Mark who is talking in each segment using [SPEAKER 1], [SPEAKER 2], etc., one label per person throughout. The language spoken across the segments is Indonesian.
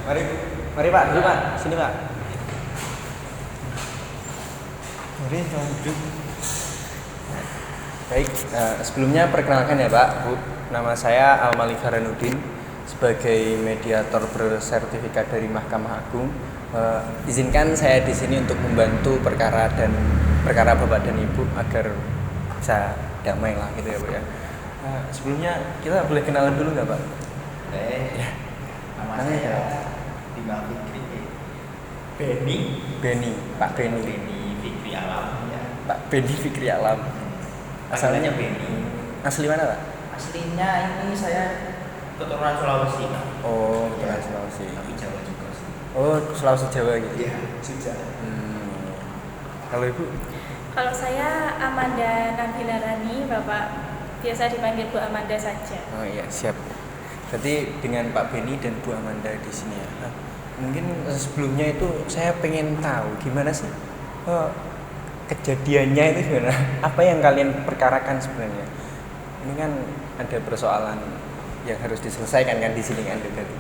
[SPEAKER 1] Mari, mari Pak, dulu Pak, sini Pak. Mari duduk. Baik, sebelumnya perkenalkan ya Pak, Bu. Nama saya Al-Malik Haranuddin sebagai mediator bersertifikat dari Mahkamah Agung. Izinkan saya di sini untuk membantu perkara Bapak dan Ibu agar bisa damai lah gitu ya Pak ya. Sebelumnya kita boleh kenalan dulu nggak Pak?
[SPEAKER 2] Ya. Nama saya Bima Fikri.
[SPEAKER 1] Pak Beni
[SPEAKER 2] Fikri Alam ya.
[SPEAKER 1] Pak Beni Fikri Alam. Asalnya
[SPEAKER 2] Beni.
[SPEAKER 1] Asli mana Pak?
[SPEAKER 2] Aslinya ini saya keturunan Sulawesi.
[SPEAKER 1] Oh, keturunan Sulawesi.
[SPEAKER 2] Tapi Jawa juga sih.
[SPEAKER 1] Oh, Sulawesi Jawa gitu.
[SPEAKER 2] Iya, Jogja.
[SPEAKER 1] Kalau Ibu?
[SPEAKER 3] Kalau saya Amanda Nabila Rani, Bapak biasa dipanggil Bu Amanda saja.
[SPEAKER 1] Oh iya, siap. Berarti dengan Pak Beni dan Bu Amanda di sini ya. Mungkin sebelumnya itu saya pengen tahu gimana sih kejadiannya itu gimana? Apa yang kalian perkarakan sebenarnya? Ini kan ada persoalan yang harus diselesaikan kan di sini kan berarti.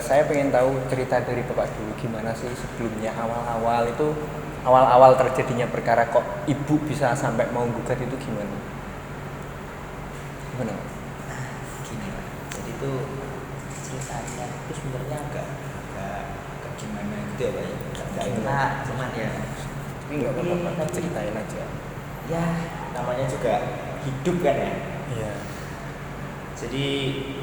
[SPEAKER 1] Saya pengen tahu cerita dari Bapak dulu gimana sih sebelumnya awal-awal terjadinya perkara kok Ibu bisa sampai mau gugat itu gimana? Gimana?
[SPEAKER 2] Gini Pak. Jadi itu ceritanya itu sebenarnya agak gimana gitu ya Pak ya. Enggak enak, cuman ya
[SPEAKER 1] Ini nggak apa-apa, Pak. Ceritain aja.
[SPEAKER 2] ya namanya juga hidup kan ya.
[SPEAKER 1] Iya.
[SPEAKER 2] Jadi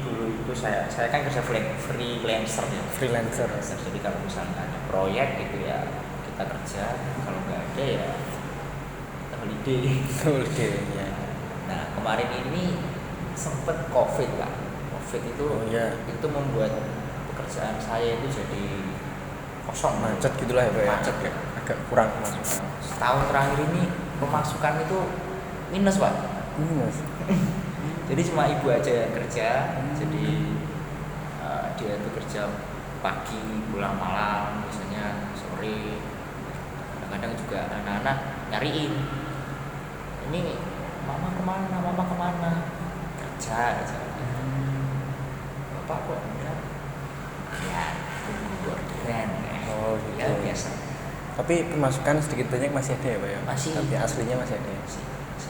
[SPEAKER 2] dulu itu saya kan kerja freelancer ya.
[SPEAKER 1] Freelancer.
[SPEAKER 2] Jadi kalau misalnya ada proyek gitu ya kita kerja, kalau nggak ada ya kita holiday.
[SPEAKER 1] Holiday ya.
[SPEAKER 2] Nah kemarin ini sempet COVID lah. COVID itu itu membuat pekerjaan saya itu jadi kosong,
[SPEAKER 1] Macet gitulah ya Pak ya.
[SPEAKER 2] Macet ya.
[SPEAKER 1] Agak kurang pemasukan.
[SPEAKER 2] Setahun terakhir ini pemasukan itu minus Pak.
[SPEAKER 1] Minus.
[SPEAKER 2] Jadi cuma ibu aja yang kerja. Jadi dia itu kerja pagi pulang malam, biasanya sore. Kadang-kadang juga anak-anak nyariin. Ini mama kemana? Kerja aja. Bapak kok enggak? Ya, tunggu orderan.
[SPEAKER 1] Oh gitu.
[SPEAKER 2] Ya biasa.
[SPEAKER 1] Tapi pemasukan sedikit banyak masih ada ya Pak ya?
[SPEAKER 2] Masih.
[SPEAKER 1] Tapi aslinya masih ada ya?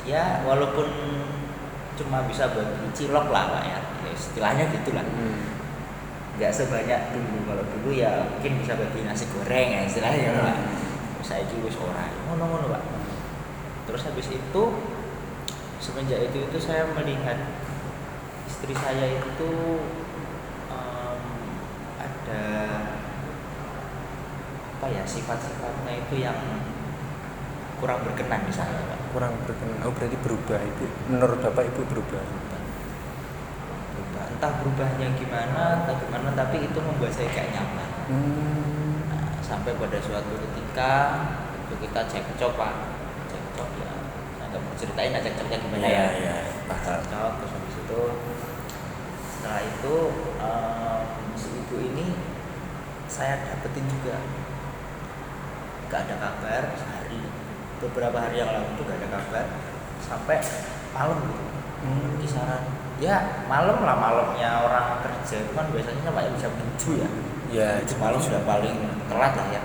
[SPEAKER 2] Ya walaupun cuma bisa buat beli cilok lah Pak ya, istilahnya gitulah. Nggak sebanyak dulu. Kalau dulu ya mungkin bisa bagi nasi goreng ya istilahnya Pak. Saya juga seorang ngono Pak. Terus habis itu semenjak itu saya melihat istri saya itu ada apa ya sifat-sifatnya itu yang kurang berkenan di saya Pak.
[SPEAKER 1] Kurang berkenan. Oh berarti berubah Ibu. Menurut Bapak Ibu berubah.
[SPEAKER 2] Entah berubahnya gimana tapi itu membuat saya kayak nyaman. Nah, sampai pada suatu ketika itu kita cekcok ya saya nggak mau ceritain aja cekcoknya gimana ya. Cekcok terus habis itu setelah itu si ibu ini saya dapetin juga nggak ada kabar beberapa hari yang lalu itu nggak ada kabar sampai malam gitu. Kisaran ya malamnya orang kerja itu kan biasanya sampai jam 7 ya.
[SPEAKER 1] Ya,
[SPEAKER 2] itu malam sudah paling telat lah ya.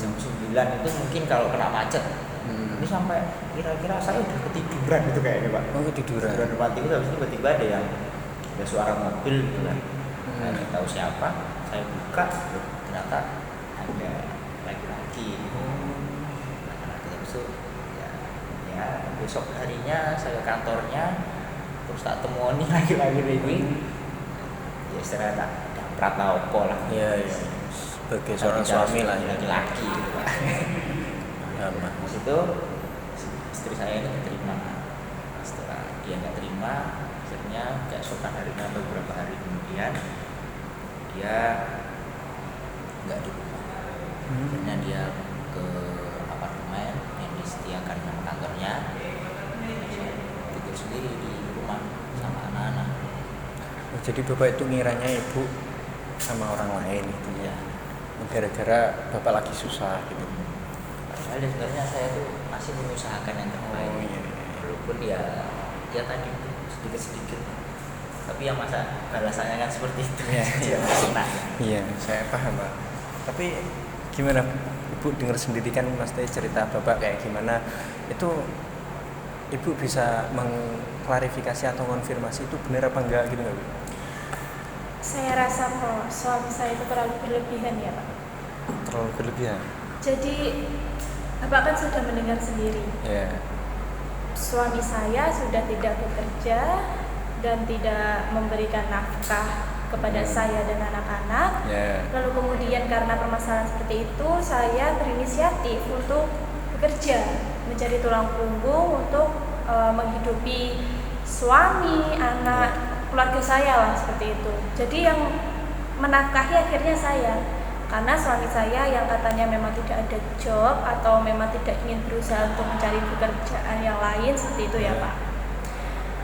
[SPEAKER 2] Jam 9 itu mungkin kalau kena macet. Ini sampai kira-kira saya udah ketiduran gitu kayaknya Pak.
[SPEAKER 1] Oh ketiduran.
[SPEAKER 2] Ketiduran mati itu habis itu tiba-tiba ada suara mobil gitu kan. Saya nggak tahu siapa. Saya buka ternyata ada laki-laki. Laki-laki habis itu ya besok harinya saya ke kantornya. Terus tak temui lagi ini ya istirahat dapat opo lah.
[SPEAKER 1] Iya. Sebagai seorang suami lah ya.
[SPEAKER 2] Laki gitu Pak.
[SPEAKER 1] Sama.
[SPEAKER 2] Terus itu istri saya ini terima. Setelah dia nggak terima, akhirnya keesokan harinya beberapa hari kemudian dia nggak di rumah. Akhirnya dia ke apartemen yang disediakan sama kantornya. Saya tidur sendiri di rumah sama anak-anak.
[SPEAKER 1] Oh, jadi Bapak itu ngiranya Ibu sama orang lain gitu ya. Gara-gara Bapak lagi susah gitu.
[SPEAKER 2] Padahal sebenarnya saya tuh masih mengusahakan yang terbaik.
[SPEAKER 1] Oh iya.
[SPEAKER 2] Walaupun ya tadi sedikit-sedikit tapi yang masa balasannya kan seperti itu.
[SPEAKER 1] Iya, iya.
[SPEAKER 2] Nah,
[SPEAKER 1] Iya, saya paham Pak. Tapi gimana Ibu dengar sendiri kan mesti cerita Bapak kayak gimana, itu Ibu bisa mengklarifikasi atau konfirmasi itu benar apa enggak gitu nggak Bu?
[SPEAKER 3] Saya rasa kok suami saya itu terlalu berlebihan ya Pak.
[SPEAKER 1] Terlalu berlebihan.
[SPEAKER 3] Jadi Bapak kan sudah mendengar sendiri.
[SPEAKER 1] Ya.
[SPEAKER 3] Suami saya sudah tidak bekerja dan tidak memberikan nafkah kepada saya dan anak-anak.
[SPEAKER 1] Ya.
[SPEAKER 3] Lalu kemudian karena permasalahan seperti itu, saya berinisiatif untuk bekerja, mencari tulang punggung untuk menghidupi suami, anak, keluarga saya lah seperti itu. Jadi yang menafkahi akhirnya saya, karena suami saya yang katanya memang tidak ada job atau memang tidak ingin berusaha untuk mencari pekerjaan yang lain seperti itu ya Pak.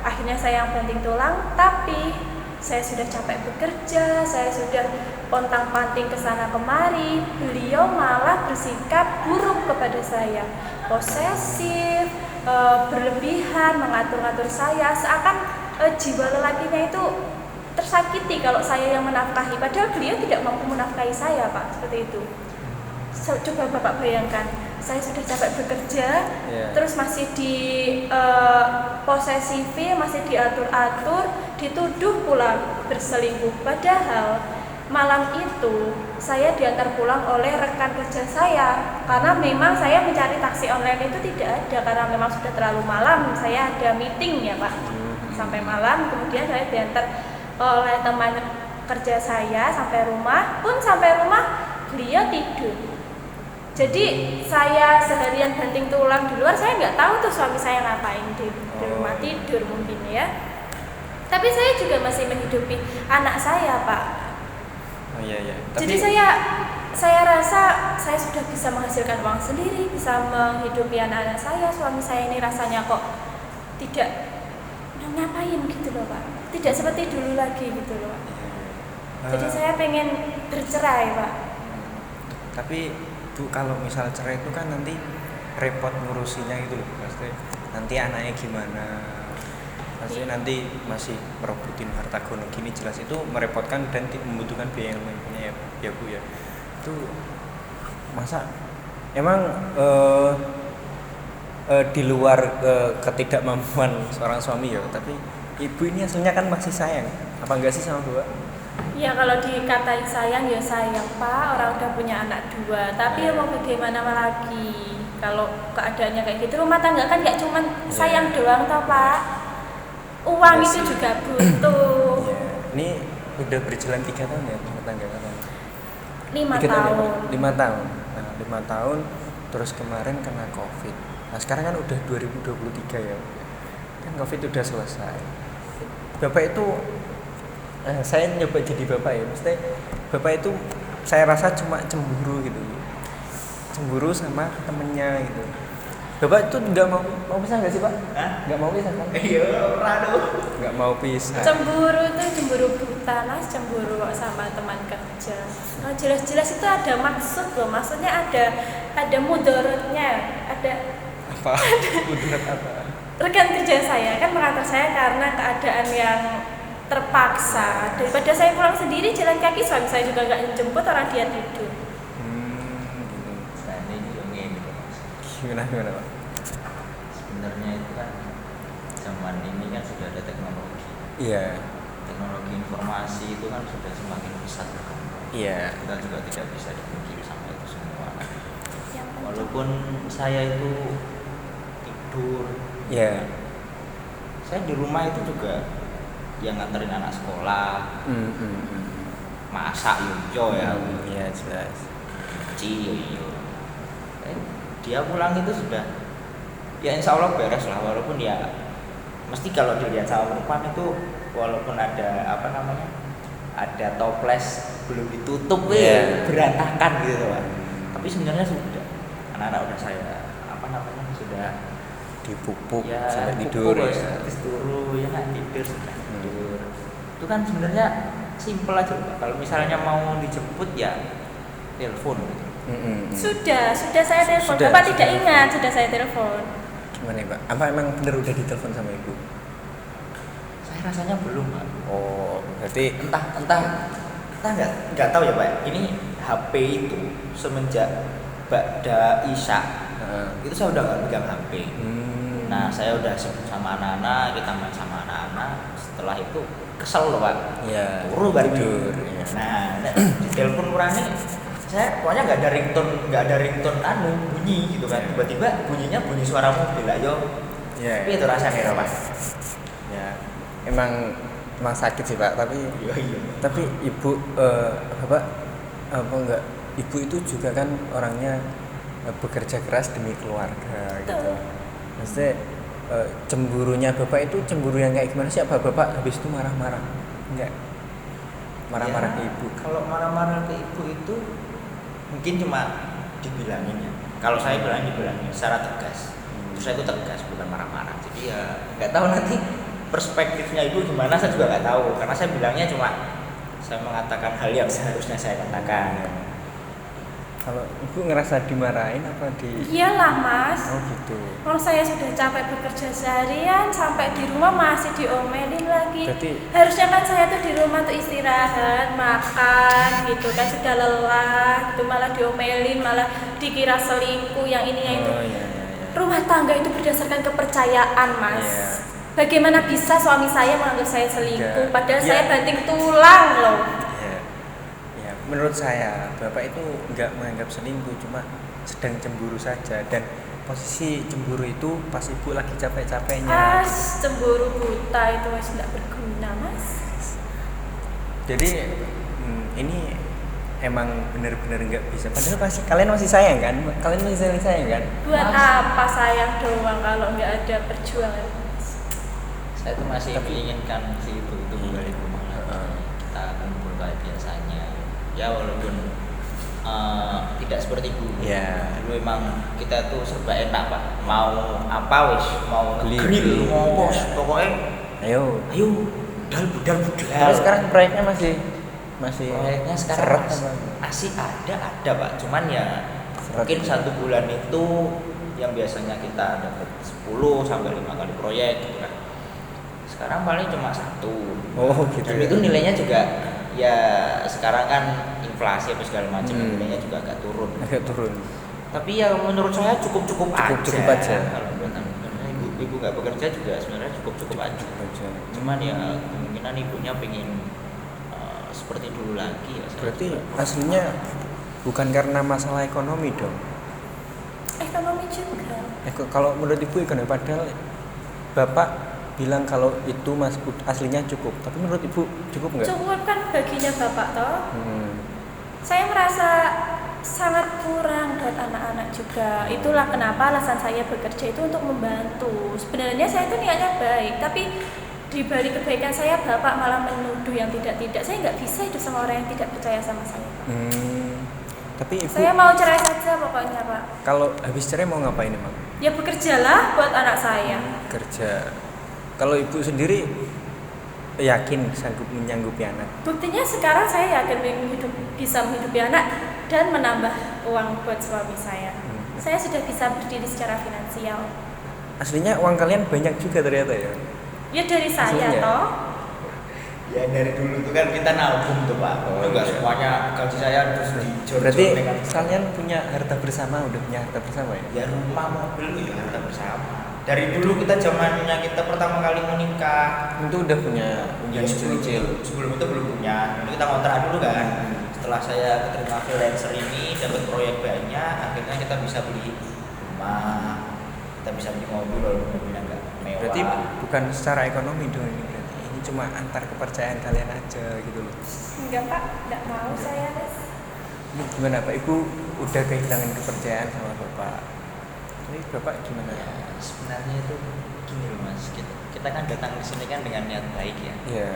[SPEAKER 3] Akhirnya saya yang banting tulang, tapi saya sudah capek bekerja, saya sudah pontang-panting ke sana kemari, beliau malah bersikap buruk kepada saya, posesif, berlebihan, mengatur-ngatur saya, seakan jiwa lelakinya itu tersakiti kalau saya yang menafkahi, padahal beliau tidak mampu menafkahi saya Pak, seperti itu. Coba Bapak bayangkan, saya sudah capek bekerja, terus masih di posesifi, masih diatur-atur, dituduh pula berselingkuh. Padahal malam itu saya diantar pulang oleh rekan kerja saya, karena memang saya mencari taksi online itu tidak ada, karena memang sudah terlalu malam, saya ada meeting ya Pak, sampai malam. Kemudian saya diantar oleh teman kerja saya sampai rumah, beliau tidur. Jadi saya seharian banting tulang di luar, saya nggak tahu tuh suami saya ngapain di rumah, tidur mungkin ya. Tapi saya juga masih menghidupi anak saya Pak.
[SPEAKER 1] Oh iya.
[SPEAKER 3] Jadi saya rasa saya sudah bisa menghasilkan uang sendiri, bisa menghidupi anak-anak saya. Suami saya ini rasanya kok tidak ngapain gitu loh Pak. Tidak seperti dulu lagi gitu loh Pak. Jadi saya pengen bercerai Pak.
[SPEAKER 1] Tapi Bu, kalau misal cerai itu kan nanti repot ngurusinya gitu loh, pasti nanti anaknya gimana, pasti nanti masih merebutin harta gono gini, jelas itu merepotkan dan membutuhkan biaya yang lebih ya Bu ya. Itu masa emang di luar ketidakmampuan seorang suami ya, tapi ibu ini aslinya kan masih sayang, apa enggak sih sama Bapak?
[SPEAKER 3] Ya kalau dikatain sayang ya sayang Pak, orang udah punya anak 2, tapi ya mau bagaimana lagi kalau keadaannya kayak gitu. Rumah tangga kan gak cuma sayang doang toh Pak, uang itu juga butuh.
[SPEAKER 1] Ini udah berjalan 3 tahun ya rumah tangga katanya?
[SPEAKER 3] 5 tahun.
[SPEAKER 1] 5 tahun. Nah, 5 tahun terus kemarin kena Covid. Nah, sekarang kan udah 2023 ya. Kan Covid udah selesai. Bapak itu saya nyoba jadi bapak ya, maksudnya bapak itu saya rasa cuma cemburu gitu, cemburu sama temennya gitu. Bapak itu nggak mau pisah nggak sih Pak? Nggak mau pisah kan?
[SPEAKER 2] Iya, rado.
[SPEAKER 1] Nggak mau pisah.
[SPEAKER 3] Cemburu itu cemburu buta Mas, cemburu kok sama teman kerja. Oh, jelas-jelas itu ada maksud loh, maksudnya ada mudorotnya, ada
[SPEAKER 1] Apa? Mudarat apa?
[SPEAKER 3] rekan kerja saya kan mengantar saya karena keadaan yang terpaksa, daripada saya pulang sendiri jalan kaki, suami saya juga nggak menjemput, orang dia tidur.
[SPEAKER 1] Gitu.
[SPEAKER 2] Saya ini juga gitu Mas.
[SPEAKER 1] Gimana Pak?
[SPEAKER 2] Sebenarnya itu kan zaman ini kan sudah ada teknologi.
[SPEAKER 1] Iya.
[SPEAKER 2] Teknologi informasi itu kan sudah semakin pesat berkembang.
[SPEAKER 1] Iya.
[SPEAKER 2] Kita juga tidak bisa dipungkiri sama itu semua.
[SPEAKER 3] Yang penting-
[SPEAKER 2] Walaupun saya itu tidur,
[SPEAKER 1] Iya.
[SPEAKER 2] saya di rumah itu juga yang nganterin anak sekolah, masak yo ya,
[SPEAKER 1] Iya jelas.
[SPEAKER 2] cuci yo. Dia pulang itu sudah, ya insya Allah beres lah, walaupun ya mesti kalau dilihat sama perempuan itu walaupun ada ada toples belum ditutup berantakan gitu Pak. Tapi sebenarnya sudah anak-anak udah saya sudah
[SPEAKER 1] Dipupuk
[SPEAKER 2] ya,
[SPEAKER 1] sampai tidur ya.
[SPEAKER 2] Terus turu ya kan, tidur sudah tidur. Itu kan sebenarnya simpel aja Pak. Kalau misalnya mau dijemput ya telepon gitu.
[SPEAKER 3] Sudah saya telepon.
[SPEAKER 1] Sudah,
[SPEAKER 3] Bapak
[SPEAKER 1] sudah.
[SPEAKER 3] tidak ingat, sudah saya telepon.
[SPEAKER 1] Gimana ya Pak? Apa emang bener udah ditelepon sama ibu?
[SPEAKER 2] Saya rasanya belum Pak.
[SPEAKER 1] Oh, berarti
[SPEAKER 2] Entah nggak tahu ya Pak. Ini HP itu semenjak Ba'da Isya itu saya udah nggak pegang HP. Nah saya udah sama anak-anak, kita main sama anak-anak. Setelah itu kesel loh Pak.
[SPEAKER 1] ya
[SPEAKER 2] Turu baru
[SPEAKER 1] tidur. Ya.
[SPEAKER 2] Nah, di telepon kurangnya saya pokoknya nggak ada ringtone bunyi gitu kan. Tiba-tiba bunyi suara mobil ayo.
[SPEAKER 1] Ya.
[SPEAKER 2] Tapi itu rasanya Pak.
[SPEAKER 1] Ya. Emang sakit sih Pak, tapi
[SPEAKER 2] Iya.
[SPEAKER 1] tapi ibu bapak apa enggak, ibu itu juga kan orangnya bekerja keras demi keluarga gitu. Maksudnya cemburunya bapak itu cemburu yang kayak gimana sih? Apa bapak habis itu marah-marah? Enggak. Marah-marah ke ibu.
[SPEAKER 2] Kalau marah-marah ke ibu itu mungkin cuma dibilangin ya. Kalau saya dibilangin secara tegas. Terus saya itu tegas bukan marah-marah. Jadi ya nggak tahu nanti perspektifnya ibu gimana, saya juga nggak tahu. Karena saya bilangnya cuma saya mengatakan hal yang seharusnya saya katakan.
[SPEAKER 1] Kalau ibu ngerasa dimarahin apa di?
[SPEAKER 3] Iyalah Mas.
[SPEAKER 1] Oh gitu.
[SPEAKER 3] Kalau saya sudah capek bekerja seharian, sampai di rumah masih diomelin lagi.
[SPEAKER 1] Berarti-
[SPEAKER 3] harusnya kan saya tuh di rumah tuh istirahat, makan gitu kan, sudah lelah, gitu malah diomelin, malah dikira selingkuh, yang ini yang itu.
[SPEAKER 1] Oh iya.
[SPEAKER 3] Rumah tangga itu berdasarkan kepercayaan Mas.
[SPEAKER 1] Iya.
[SPEAKER 3] Bagaimana bisa suami saya menganggap saya selingkuh,
[SPEAKER 1] Iya.
[SPEAKER 3] padahal
[SPEAKER 1] Iya.
[SPEAKER 3] saya banting tulang loh.
[SPEAKER 1] Ya, menurut saya bapak itu nggak menganggap selingkuh, cuma sedang cemburu saja, dan posisi cemburu itu pas ibu lagi capek-capeknya.
[SPEAKER 3] As, cemburu buta itu Mas, nggak berguna Mas.
[SPEAKER 1] Jadi ini emang benar-benar nggak bisa. Padahal pasti kalian masih sayang kan? Kalian masih saling sayang kan?
[SPEAKER 3] Buat
[SPEAKER 2] Mas.
[SPEAKER 3] apa sayang doang kalau nggak ada perjuangan Mas?
[SPEAKER 2] Saya tuh masih menginginkan si ibu itu kembali ke rumah lagi. Kita kumpul kayak biasanya. Ya walaupun tidak seperti dulu.
[SPEAKER 1] Ya.
[SPEAKER 2] Dulu emang kita tuh serba enak Pak. Mau apa wis, mau
[SPEAKER 1] Beli.
[SPEAKER 2] grill, mau
[SPEAKER 1] Ya.
[SPEAKER 2] pokoknya
[SPEAKER 1] Ayo.
[SPEAKER 2] ayo budal.
[SPEAKER 1] Terus sekarang proyeknya masih
[SPEAKER 2] proyeknya sekarang
[SPEAKER 1] seret
[SPEAKER 2] masih,
[SPEAKER 1] apa?
[SPEAKER 2] masih ada Pak. Cuman ya
[SPEAKER 1] Seret
[SPEAKER 2] mungkin
[SPEAKER 1] ya.
[SPEAKER 2] 1 bulan itu yang biasanya kita dapat 10 sampai 5 kali proyek gitu kan. Sekarang paling cuma 1.
[SPEAKER 1] Oh gitu.
[SPEAKER 2] Dan
[SPEAKER 1] Ya.
[SPEAKER 2] itu nilainya juga ya sekarang kan inflasi apa segala macam, nilainya juga agak turun.
[SPEAKER 1] agak turun.
[SPEAKER 2] Tapi ya menurut saya cukup aja.
[SPEAKER 1] Cukup aja.
[SPEAKER 2] Kalau buat ibu nggak bekerja juga sebenarnya cukup aja.
[SPEAKER 1] Aja.
[SPEAKER 2] Cuman ya kemungkinan ibunya pengen seperti dulu lagi ya.
[SPEAKER 1] Berarti aslinya bukan karena masalah ekonomi dong.
[SPEAKER 3] Ekonomi juga.
[SPEAKER 1] Kalau menurut ibu ekonomi, padahal bapak bilang kalau itu aslinya cukup. Tapi menurut ibu cukup nggak?
[SPEAKER 3] Cukup kan baginya bapak toh. Saya merasa sangat kurang buat anak-anak juga. Itulah kenapa alasan saya bekerja itu untuk membantu. Sebenarnya saya itu niatnya baik, tapi di balik kebaikan saya bapak malah menuduh yang tidak-tidak. Saya nggak bisa hidup sama orang yang tidak percaya sama saya.
[SPEAKER 1] Tapi ibu
[SPEAKER 3] Saya mau cerai saja pokoknya Pak.
[SPEAKER 1] kalau habis cerai mau ngapain emang?
[SPEAKER 3] Ya bekerjalah buat anak saya.
[SPEAKER 1] Kerja. Kalau ibu sendiri yakin sanggup menyanggupi anak?
[SPEAKER 3] Buktinya sekarang saya yakin bisa menghidupi anak dan menambah uang buat suami saya. Saya sudah bisa berdiri secara finansial.
[SPEAKER 1] Aslinya uang kalian banyak juga ternyata ya?
[SPEAKER 3] Ya dari saya
[SPEAKER 1] Aslinya?
[SPEAKER 3] toh.
[SPEAKER 2] Ya dari dulu tuh kan kita nabung tuh Pak.
[SPEAKER 1] Oh,
[SPEAKER 2] Enggak
[SPEAKER 1] iya.
[SPEAKER 2] semuanya gaji saya harus dijor-jor
[SPEAKER 1] Berarti
[SPEAKER 2] dengan
[SPEAKER 1] kalian punya harta bersama, udah punya harta bersama ya?
[SPEAKER 2] ya rumah mobil ya harta bersama. Dari dulu kita zamannya kita pertama kali menikah
[SPEAKER 1] Itu udah punya
[SPEAKER 2] ya sebelum itu belum punya. Ini kita ngontrak dulu kan. Setelah saya keterima freelancer ini dapat proyek banyak, akhirnya kita bisa beli rumah, kita bisa beli mobil walaupun mobilnya enggak mewah.
[SPEAKER 1] Berarti bukan secara ekonomi dong ini berarti. Ini cuma antar kepercayaan kalian aja gitu loh.
[SPEAKER 3] Enggak Pak, enggak mau saya Mas.
[SPEAKER 1] Ini gimana Pak? Ibu udah kehilangan kepercayaan sama Bapak. Ini Bapak gimana?
[SPEAKER 2] Ya, sebenarnya itu gini loh Mas, kita kan datang ke sini kan dengan niat baik ya.
[SPEAKER 1] Iya.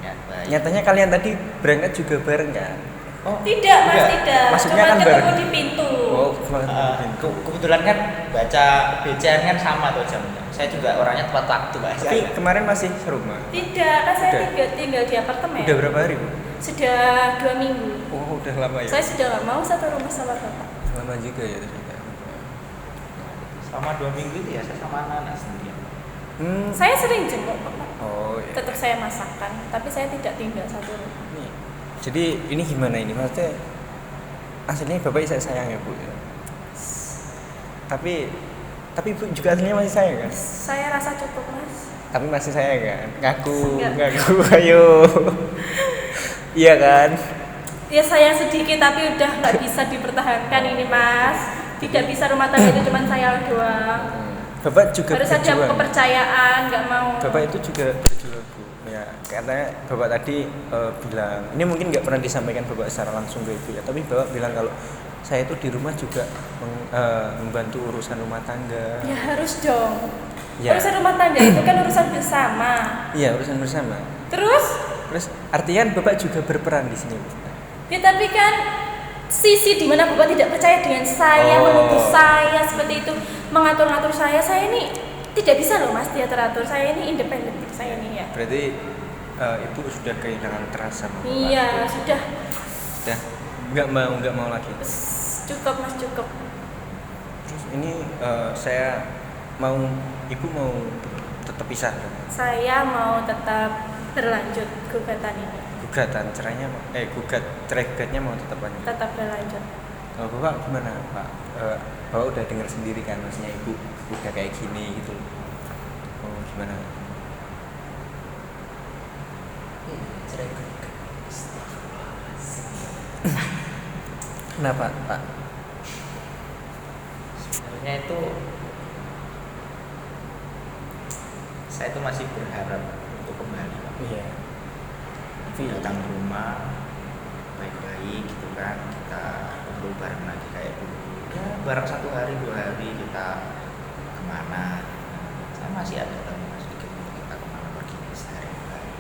[SPEAKER 2] Niat baik.
[SPEAKER 1] Nyatanya kalian tadi berangkat juga bareng kan?
[SPEAKER 2] Oh,
[SPEAKER 3] Tidak Mas,
[SPEAKER 2] enggak.
[SPEAKER 3] tidak.
[SPEAKER 1] Maksudnya
[SPEAKER 3] Cuma
[SPEAKER 1] kan
[SPEAKER 3] ketemu
[SPEAKER 1] bareng.
[SPEAKER 3] di pintu.
[SPEAKER 1] Oh,
[SPEAKER 2] Kebetulan kan baca BCN kan sama tuh jamnya. Saya juga orangnya tepat waktu Pak.
[SPEAKER 1] tapi kemarin masih serumah.
[SPEAKER 3] Tidak, kan saya
[SPEAKER 1] Udah.
[SPEAKER 3] tinggal di apartemen.
[SPEAKER 1] Udah berapa hari Bu?
[SPEAKER 3] Sudah 2 minggu.
[SPEAKER 1] Oh, udah lama ya?
[SPEAKER 3] Saya sudah nggak mau satu rumah sama bapak.
[SPEAKER 1] Lama juga ya ternyata.
[SPEAKER 2] Selama 2 minggu itu ya saya sama anak-anak sendirian.
[SPEAKER 3] Saya sering jenguk bapak.
[SPEAKER 1] Oh iya.
[SPEAKER 3] Tetap saya masakkan, tapi saya tidak tinggal satu rumah.
[SPEAKER 1] Nih, jadi ini gimana ini maksudnya aslinya bapak saya sayang ya bu, tapi ibu juga aslinya masih sayang kan?
[SPEAKER 3] Saya rasa cukup mas.
[SPEAKER 1] Tapi masih sayang kan?
[SPEAKER 3] Enggak.
[SPEAKER 1] Ngaku, ayo. Iya kan?
[SPEAKER 3] Ya sayang sedikit tapi udah nggak bisa dipertahankan ini mas. Tidak bisa rumah tangga itu cuma saya doang.
[SPEAKER 1] Bapak juga
[SPEAKER 3] Harus ada
[SPEAKER 1] berjuang.
[SPEAKER 3] kepercayaan, nggak mau.
[SPEAKER 1] Bapak itu juga berjuang bu. Ya, katanya bapak tadi bilang, ini mungkin nggak pernah disampaikan bapak secara langsung ke ibu ya, tapi bapak bilang kalau saya itu di rumah juga membantu urusan rumah tangga.
[SPEAKER 3] Ya harus dong.
[SPEAKER 1] Ya.
[SPEAKER 3] Urusan rumah tangga itu kan urusan bersama.
[SPEAKER 1] Iya, urusan bersama.
[SPEAKER 3] Terus?
[SPEAKER 1] Terus artinya bapak juga berperan di sini bu.
[SPEAKER 3] Ya tapi kan sisi dimana bapak tidak percaya dengan saya, menuduh saya seperti itu, mengatur-ngatur saya ini tidak bisa loh mas diatur-atur. Saya ini independen, saya ini ya.
[SPEAKER 1] Berarti ibu sudah kehilangan trust sama bapak.
[SPEAKER 3] Iya sudah.
[SPEAKER 1] Sudah nggak mau lagi.
[SPEAKER 3] Cukup mas, cukup.
[SPEAKER 1] Terus ini ibu mau tetap pisah dong?
[SPEAKER 3] Saya mau tetap berlanjut gugatan ini.
[SPEAKER 1] Gugatan cerainya cerai gugatnya mau tetap lanjut.
[SPEAKER 3] Tetap berlanjut.
[SPEAKER 1] Bapak gimana pak? Bapak udah dengar sendiri kan maksudnya ibu udah kayak gini gitu. Oh gimana?
[SPEAKER 2] Cerai.
[SPEAKER 1] Kenapa pak?
[SPEAKER 2] Sebenarnya itu saya itu masih berharap untuk kembali Pak.
[SPEAKER 1] Iya.
[SPEAKER 2] Datang ke rumah baik-baik gitu kan, kita ngobrol bareng lagi kayak dulu ya, bareng 1 hari 2 hari kita kemana, saya masih ada teman sedikit untuk kita kemana pergi sehari-hari.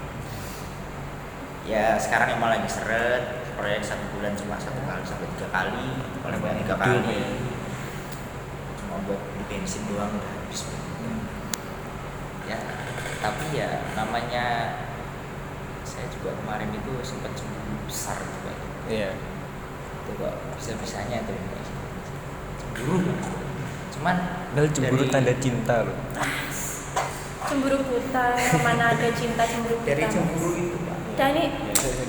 [SPEAKER 2] Ya sekarang emang lagi seret proyek 1 bulan cuma 1 kali sampai 3 kali, paling banyak 3 kali cuma buat beli bensin doang udah habis. Ya tapi ya namanya saya juga kemarin itu sempat cemburu besar juga.
[SPEAKER 1] Iya.
[SPEAKER 2] Itu kok bisa-bisanya tuh cemburu. Cuman
[SPEAKER 1] Cemburu tanda cinta loh.
[SPEAKER 3] Cemburu buta, mana ada cinta cemburu buta.
[SPEAKER 2] dari
[SPEAKER 3] Mas.
[SPEAKER 2] cemburu itu Pak.
[SPEAKER 3] Dan ini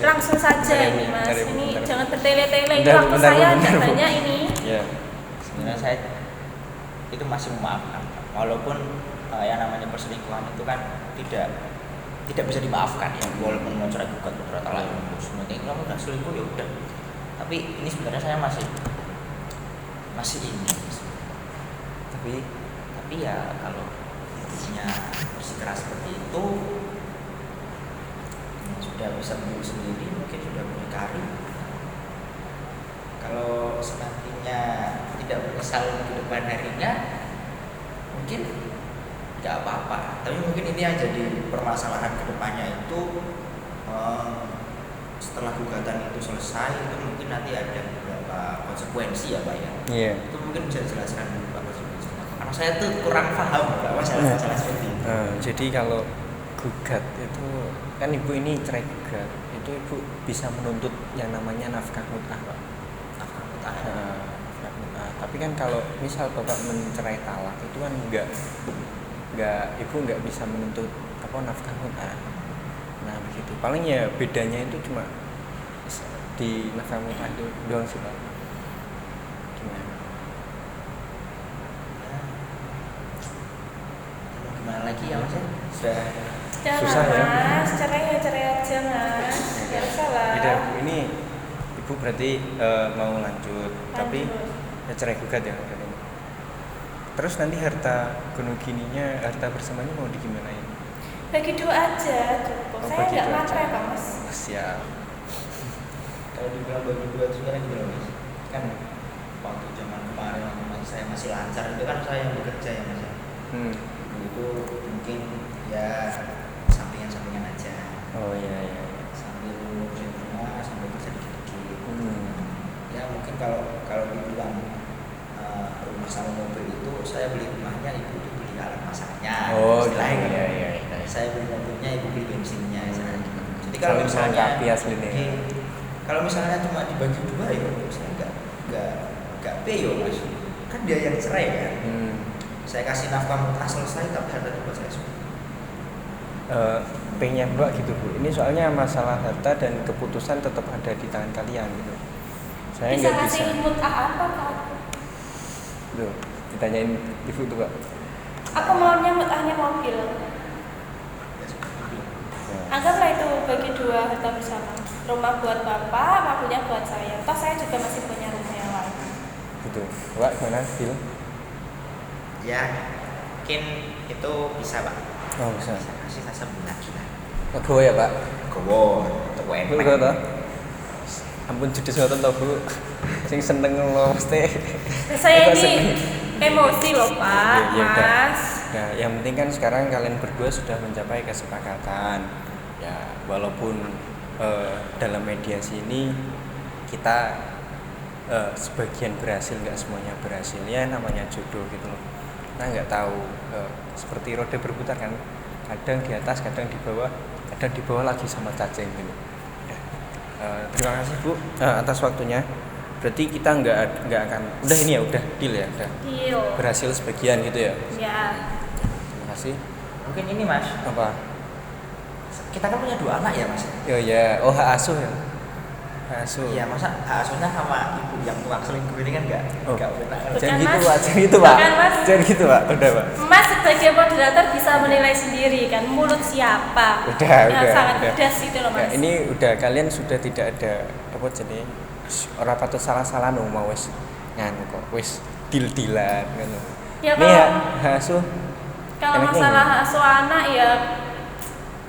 [SPEAKER 3] langsung saja ini mas. Ini jangan bertele-tele. Ini
[SPEAKER 1] Bentar,
[SPEAKER 3] waktu
[SPEAKER 1] bentar,
[SPEAKER 3] saya
[SPEAKER 1] bentar, Bu.
[SPEAKER 3] banyak ini.
[SPEAKER 1] Iya.
[SPEAKER 2] Sebenarnya saya itu masih memaafkan Pak. Walaupun yang namanya perselingkuhan itu kan tidak bisa dimaafkan ya, walaupun mau cerai gugat beberapa kali terus nanti kamu udah selingkuh ya udah, tapi ini sebenarnya saya masih ini tapi ya kalau intinya bersikeras seperti itu sudah bisa berdiri sendiri, mungkin sudah punya karir. Kalau sepertinya tidak menyesal di depan harinya mungkin nggak apa-apa, tapi mungkin ini yang jadi permasalahan kedepannya itu setelah gugatan itu selesai itu mungkin nanti ada beberapa konsekuensi ya Pak ya.
[SPEAKER 1] Iya.
[SPEAKER 2] Itu mungkin bisa dijelaskan dulu Pak konsekuensinya, karena saya tuh kurang paham Pak masalah seperti itu.
[SPEAKER 1] Jadi kalau gugat itu kan ibu ini cerai gugat itu ibu bisa menuntut yang namanya nafkah mut'ah pak.
[SPEAKER 2] Nafkah mut'ah.
[SPEAKER 1] Nafkah mut'ah. Tapi kan kalau misal bapak mencerai talak itu kan ibu nggak bisa menuntut nafkah mut'ah. Nah begitu. Paling ya bedanya itu cuma di nafkah mut'ah itu doang sih pak. Gimana?
[SPEAKER 2] Gimana lagi ya Mas? Sudah
[SPEAKER 3] Jangan
[SPEAKER 1] Susah ya?
[SPEAKER 3] mas, cerai ya cerai aja mas. Ya salah.
[SPEAKER 1] Beda bu. Ini ibu berarti mau lanjut, tapi ya cerai gugat ya katanya. Terus nanti harta gunung gininya, harta bersamanya mau digimanain?
[SPEAKER 3] Bagi 2 aja cukup.
[SPEAKER 1] Oh,
[SPEAKER 3] Saya
[SPEAKER 1] bagi
[SPEAKER 3] nggak
[SPEAKER 1] 2
[SPEAKER 3] matre
[SPEAKER 1] aja.
[SPEAKER 3] kok mas.
[SPEAKER 1] Siap.
[SPEAKER 2] kalau dibilang bagi 2 itu sekarang gitu loh Mas, kan waktu zaman kemarin waktu saya masih lancar itu kan saya yang bekerja ya Mas. Itu mungkin ya sampingan aja.
[SPEAKER 1] Oh iya.
[SPEAKER 2] Sambil ngurusin rumah, sambil kerja dikit-dikit. Ya mungkin kalau dibilang rumah sama mobil itu saya beli rumahnya, ibu itu beli alat masaknya.
[SPEAKER 1] Oh
[SPEAKER 2] istilahnya gitu.
[SPEAKER 1] iya.
[SPEAKER 2] Saya beli mobilnya, ibu beli bensinnya. Jadi
[SPEAKER 1] Kalau
[SPEAKER 2] kalau misalnya
[SPEAKER 1] melengkapi aslinya.
[SPEAKER 2] kalau misalnya cuma dibagi 2 ya saya nggak peyo Mas. Kan dia yang cerai kan. Saya kasih nafkah mut'ah selesai tapi harta dapat saya semua.
[SPEAKER 1] pengennya Mbak gitu Bu. Ini soalnya masalah harta dan keputusan tetap ada di tangan kalian gitu. Saya
[SPEAKER 3] Bisa
[SPEAKER 1] nggak bisa.
[SPEAKER 3] kasih input apa ke aku?
[SPEAKER 1] Loh, ditanyain ibu tuh Pak.
[SPEAKER 3] Aku maunya mutahnya mobil. Anggaplah itu bagi dua harta bersama. Rumah buat bapak, mobilnya buat saya. Toh saya juga masih punya rumah yang lain.
[SPEAKER 1] Gitu. Pak gimana Bil?
[SPEAKER 2] Ya, mungkin itu bisa Pak.
[SPEAKER 1] Oh bisa.
[SPEAKER 2] Bisa kasih saya sebelah kita.
[SPEAKER 1] Gue ya Pak.
[SPEAKER 2] Gowo, untuk
[SPEAKER 1] Bu
[SPEAKER 2] WM.
[SPEAKER 1] gue toh. Ampun judes ngoten toh Bu. Sing seneng lo mesti.
[SPEAKER 3] Saya
[SPEAKER 1] Kita
[SPEAKER 3] ini emosi loh Pak,
[SPEAKER 1] Ya, ya, udah.
[SPEAKER 3] Mas.
[SPEAKER 1] Nah, yang penting kan sekarang kalian berdua sudah mencapai kesepakatan. Ya, walaupun dalam mediasi ini kita sebagian berhasil, nggak semuanya berhasil. Ya namanya jodoh gitu loh. Kita nggak tahu seperti roda berputar kan. Kadang di atas, kadang di bawah, kadang di bawah lagi sama cacing gitu. Ya. Terima kasih Bu atas waktunya. Berarti kita nggak akan udah ini ya udah deal ya udah
[SPEAKER 3] Deal.
[SPEAKER 1] berhasil sebagian gitu ya.
[SPEAKER 3] Ya.
[SPEAKER 1] Terima kasih.
[SPEAKER 2] Mungkin ini Mas,
[SPEAKER 1] Apa?
[SPEAKER 2] kita kan punya 2 anak ya Mas.
[SPEAKER 1] Oh ya, oh hak asuh ya. Hak asuh.
[SPEAKER 2] Iya, masa hak asuhnya sama ibu yang tukang selingkuh ini kan enggak
[SPEAKER 1] Oh.
[SPEAKER 2] enggak benar.
[SPEAKER 1] Jangan
[SPEAKER 3] Bukan,
[SPEAKER 1] gitu
[SPEAKER 3] Mas.
[SPEAKER 1] Pak, jangan gitu Pak.
[SPEAKER 3] Bukan, Mas.
[SPEAKER 1] Jangan gitu Pak, udah Pak.
[SPEAKER 3] Mas sebagai moderator bisa menilai sendiri kan mulut siapa.
[SPEAKER 1] Udah,
[SPEAKER 3] yang
[SPEAKER 1] udah.
[SPEAKER 3] sangat
[SPEAKER 1] udah.
[SPEAKER 3] pedas itu loh Mas.
[SPEAKER 1] Ya, ini udah kalian sudah tidak ada apa jadi orang patut salah-salah no mau wis nganu kok wis deal-dealan ngono.
[SPEAKER 3] Ya,
[SPEAKER 1] Ini
[SPEAKER 3] kalau-
[SPEAKER 1] ya hak asuh.
[SPEAKER 3] Kalau
[SPEAKER 1] enaknya
[SPEAKER 3] masalah asuh anak ya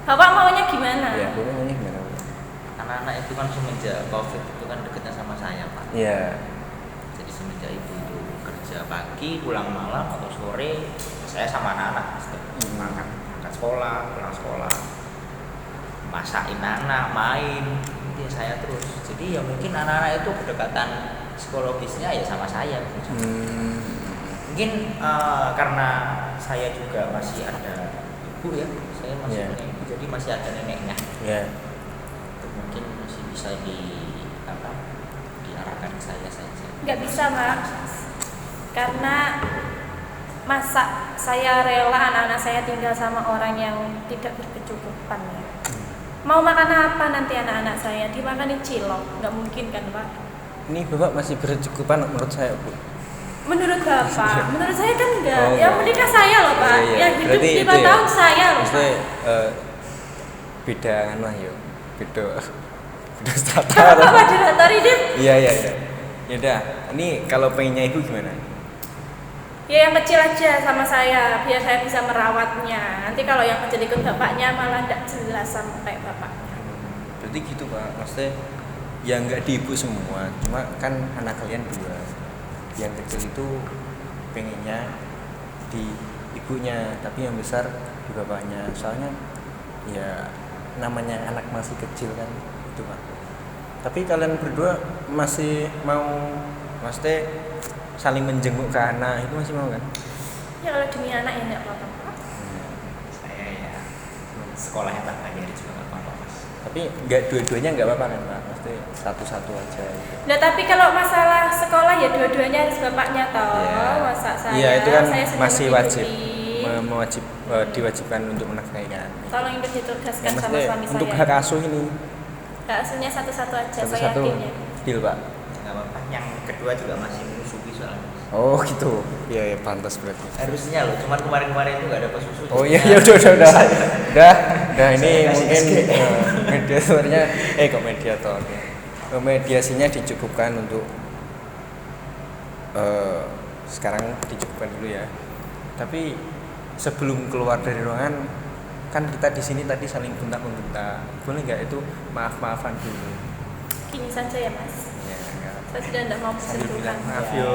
[SPEAKER 3] Bapak maunya gimana?
[SPEAKER 1] Ya, boleh nanya gimana Bu?
[SPEAKER 2] Anak-anak itu kan semenjak Covid itu kan deketnya sama saya Pak.
[SPEAKER 1] Iya.
[SPEAKER 2] Jadi semenjak itu kerja pagi, pulang malam atau sore, saya sama anak-anak makan sekolah, pulang sekolah, masakin anak, main, dia saya terus. Jadi ya mungkin anak-anak itu kedekatan psikologisnya ya sama saya. Mungkin karena saya juga masih ada ibu ya, saya masih
[SPEAKER 1] Yeah.
[SPEAKER 2] punya ibu, jadi masih ada neneknya.
[SPEAKER 1] Ya.
[SPEAKER 2] Itu mungkin masih bisa diarahkan ke saya saja.
[SPEAKER 3] Nggak bisa Mas. Karena masa saya rela anak-anak saya tinggal sama orang yang tidak berkecukupan ya. Mau makan apa nanti anak-anak saya? Dimakanin cilok, nggak mungkin kan Pak?
[SPEAKER 1] Ini Bapak masih berkecukupan menurut saya Bu.
[SPEAKER 3] Menurut Bapak, menurut saya kan enggak.
[SPEAKER 1] Oh,
[SPEAKER 3] Yang
[SPEAKER 1] enggak.
[SPEAKER 3] menikah saya loh Pak,
[SPEAKER 1] Iya, iya.
[SPEAKER 3] yang hidup
[SPEAKER 1] Berarti
[SPEAKER 3] 5
[SPEAKER 1] itu ya.
[SPEAKER 3] tahun saya loh Pak.
[SPEAKER 1] Maksudnya beda kan lah yo. Beda strata.
[SPEAKER 3] Apa moderator ini?
[SPEAKER 1] Iya. Ya udah, ini kalau pengennya ibu gimana?
[SPEAKER 3] Ya yang kecil aja sama saya, biar saya bisa merawatnya. Nanti kalau yang kecil ikut bapaknya malah enggak jelas sama kayak bapaknya.
[SPEAKER 1] Berarti gitu Pak, maksudnya ya nggak di ibu semua, cuma kan anak kalian 2. Yang kecil itu pengennya di ibunya, tapi yang besar di bapaknya. Soalnya ya namanya anak masih kecil kan, itu Pak. Tapi kalian berdua masih mau, maksudnya saling menjenguk ke anak itu masih mau kan?
[SPEAKER 3] Ya kalau demi anak ya enggak apa-apa Pak.
[SPEAKER 2] Saya ya sekolah yang tak bayar juga nggak apa-apa Mas.
[SPEAKER 1] Tapi nggak dua-duanya nggak apa-apa kan Pak? Maksudnya satu-satu aja gitu.
[SPEAKER 3] Nah tapi kalau masalah sekolah ya dua-duanya harus bapaknya toh.
[SPEAKER 1] Iya.
[SPEAKER 3] Masa saya?
[SPEAKER 1] Iya itu kan
[SPEAKER 3] saya sudah
[SPEAKER 1] masih wajib
[SPEAKER 3] mengikuti.
[SPEAKER 1] diwajibkan untuk menafkahi kan.
[SPEAKER 3] Tolong itu ditugaskan sama
[SPEAKER 1] Maksudnya
[SPEAKER 3] suami
[SPEAKER 1] untuk
[SPEAKER 3] saya.
[SPEAKER 1] hak asuh ini
[SPEAKER 3] Hak asuhnya satu-satu aja,
[SPEAKER 1] satu-satu
[SPEAKER 3] saya yakin ya.
[SPEAKER 1] deal Pak.
[SPEAKER 2] Nggak apa-apa. Yang kedua juga masih menyusui soalnya.
[SPEAKER 1] Oh gitu. Iya ya pantas berarti.
[SPEAKER 2] Harusnya loh, cuman kemarin-kemarin itu nggak ada susu.
[SPEAKER 1] Oh iya ya udah ini
[SPEAKER 2] Saya kasih
[SPEAKER 1] mungkin
[SPEAKER 2] SG.
[SPEAKER 1] mediatornya kok mediator. Mediasinya dicukupkan untuk sekarang dicukupkan dulu ya. Tapi sebelum keluar dari ruangan kan kita di sini tadi saling bentak-membentak. Boleh nggak itu maaf-maafan dulu?
[SPEAKER 3] Gini saja ya Mas.
[SPEAKER 1] Ya, nggak.
[SPEAKER 3] Saya sudah tidak mau
[SPEAKER 1] Sambil bilang
[SPEAKER 3] bersentuhan.
[SPEAKER 1] maaf yo.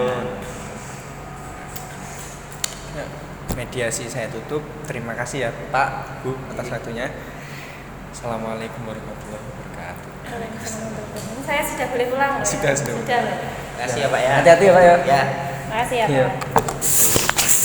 [SPEAKER 1] Ya, mediasi saya tutup. Terima kasih ya Pak, Bu atas waktunya. Assalamualaikum warahmatullahi wabarakatuh.
[SPEAKER 3] Saya sudah boleh pulang loh.
[SPEAKER 1] Sudah.
[SPEAKER 3] Sudah loh.
[SPEAKER 2] Terima kasih ya Pak ya.
[SPEAKER 1] Hati-hati ya Pak ya.
[SPEAKER 2] Ya.
[SPEAKER 3] Terima kasih ya
[SPEAKER 1] Iya.
[SPEAKER 3] Pak.